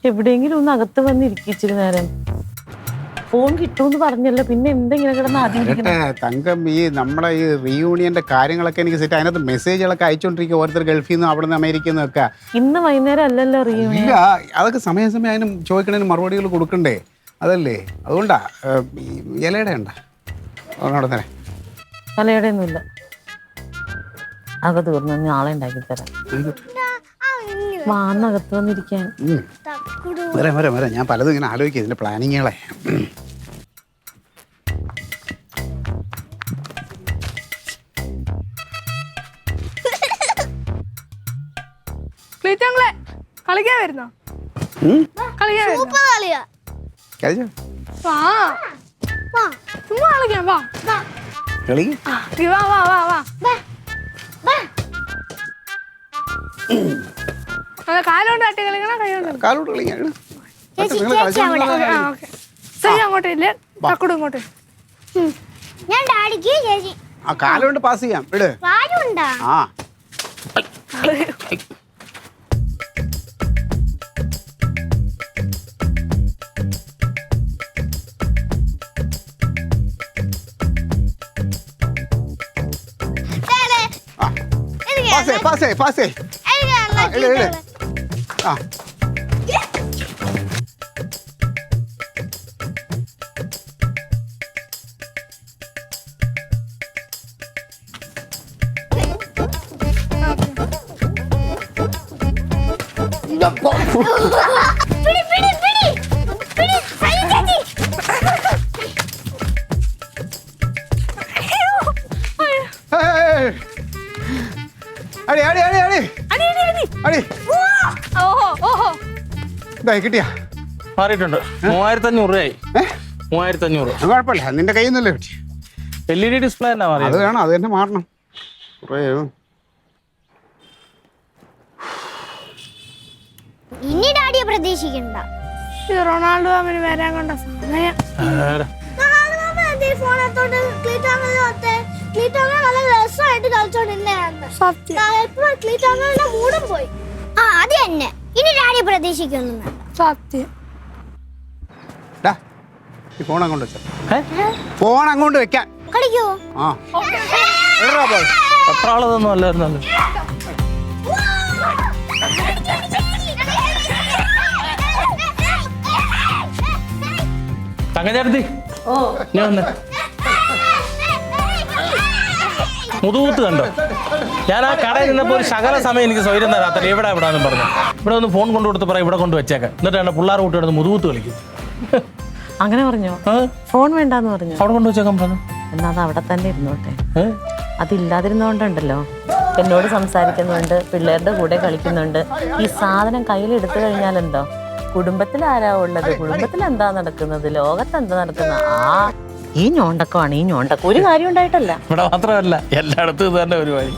എവിടെയെങ്കിലും ഒന്ന് അകത്ത് വന്നിരിക്കിച്ചിരി നേരം. ഫോൺ കിട്ടുമെന്ന് പറഞ്ഞല്ലോ, പിന്നെ എന്തെങ്കിലും കിടന്ന് തങ്കം. ഈ നമ്മുടെ ഈ റീയൂണിയന്റെ കാര്യങ്ങളൊക്കെ എനിക്ക് സെറ്റ്. അതിനകത്ത് മെസ്സേജുകളൊക്കെ അയച്ചോണ്ടിരിക്കുക, ഓരോരുത്തർ ഗൾഫിൽ നിന്നും അവിടെ നിന്ന് അമേരിക്കയിൽ നിന്നൊക്കെ. ഇന്ന് വൈകുന്നേരം അല്ലല്ലോ റീയൂണിയൻ. ഇല്ല, അതൊക്കെ സമയം അതിനും ചോദിക്കണതിന് മറുപടികൾ കൊടുക്കണ്ടേ? അതല്ലേ, അതുകൊണ്ടാ. ഇലയുടെ ഉണ്ട അവിടെ തന്നെ? ഇലയുടെ ഒന്നുമില്ല, അകത്ത് തീർന്നു. നാളെ ഉണ്ടാക്കി തരാം. വാന്നകത്ത് വന്നിരിക്കാൻ. വരാം. ഞാൻ പലതും ഇങ്ങനെ ആലോചിക്കുക, ഇതിന്റെ പ്ലാനിങ്ങുകളെ. കളിക്കാൻ വരുന്നോ? കാലോണ്ട് ആട്ടി കളിക്കണോ കാലോട്ട് കളിക്കാൻ? അങ്ങോട്ടില്ലേ കക്കുടും ഇങ്ങോട്ട്. ഞാൻ ഡാഡിക്ക് ചേച്ചി ആ കാലോണ്ട് പാസ് ചെയ്യാം. വിട്. ആ പാസേ. ആ കിട്ടിയാ? മാറിയിട്ടുണ്ട്. 3500 രൂപയായി. 3500. കുഴപ്പമില്ല, നിന്റെ കയ്യിൽ നിന്നല്ലേ കിട്ടി. LED ഡിസ്പ്ലേ തന്നെ മാറി. അത് വേണം, അത് തന്നെ മാറണം. ഇനി ഡാഡിയെ പ്രതീക്ഷിക്കണ്ട. റൊണാൾഡോ അവന് വരാൻ കൊണ്ട സമയം. പോയി. അത് തന്നെ, ഇനി ഡാഡിയെ പ്രതീക്ഷിക്കൊന്നും വേണ്ട. സത്യം. ഫോൺ അങ്ങോട്ട് വെച്ച. ഫോൺ അങ്ങോട്ട് വെക്കാൻ. കളിക്കോ? ആ പത്രാളതൊന്നും അല്ലായിരുന്നല്ലോ. തങ്കചേർത്തി, ഞാൻ വന്നേ. മുതുകൂത്ത് കണ്ടോ? ഞാൻ ആ കടയിൽ നിന്നപ്പോൾ ഒരു ശകല സമയം എനിക്ക് സ്വൈര്യം തരാത്തല്ലേ. എവിടെ എവിടാന്ന് പറഞ്ഞു. ഇവിടെ ഒന്ന് ഫോൺ കൊണ്ടുകൊടുത്ത് പറയാം, ഇവിടെ കൊണ്ട് വെച്ചേക്കാം. എന്നിട്ട് എന്നെ പിള്ളേർ കൂട്ടി കിടന്ന് മുതുകൂത്ത് കളിക്കും. അങ്ങനെ പറഞ്ഞോ? ഫോൺ വേണ്ടാന്ന് പറഞ്ഞു. അവിടെ കൊണ്ടുവച്ചേക്കാൻ പറഞ്ഞു. എന്നാ അത് അവിടെ തന്നെ ഇരുന്നോട്ടെ. അതില്ലാതിരുന്നോണ്ടല്ലോ, എന്നോട് സംസാരിക്കുന്നുണ്ട്, പിള്ളേരുടെ കൂടെ കളിക്കുന്നുണ്ട്. ഈ സാധനം കയ്യിലെടുത്തു കഴിഞ്ഞാലുണ്ടോ, കുടുംബത്തിൽ ആരാ ഉള്ളത്, കുടുംബത്തിൽ എന്താ നടക്കുന്നത്, ലോകത്ത് എന്താ നടക്കുന്നത്, ഈ ഞോണ്ടക്കമാണ്. ഈ ഞോണ്ടക്ക ഒരു കാര്യം ഉണ്ടായിട്ടല്ല. ഇവിടെ മാത്രമല്ല, എല്ലായിടത്തും ഇത് തന്നെ പരിപാടി.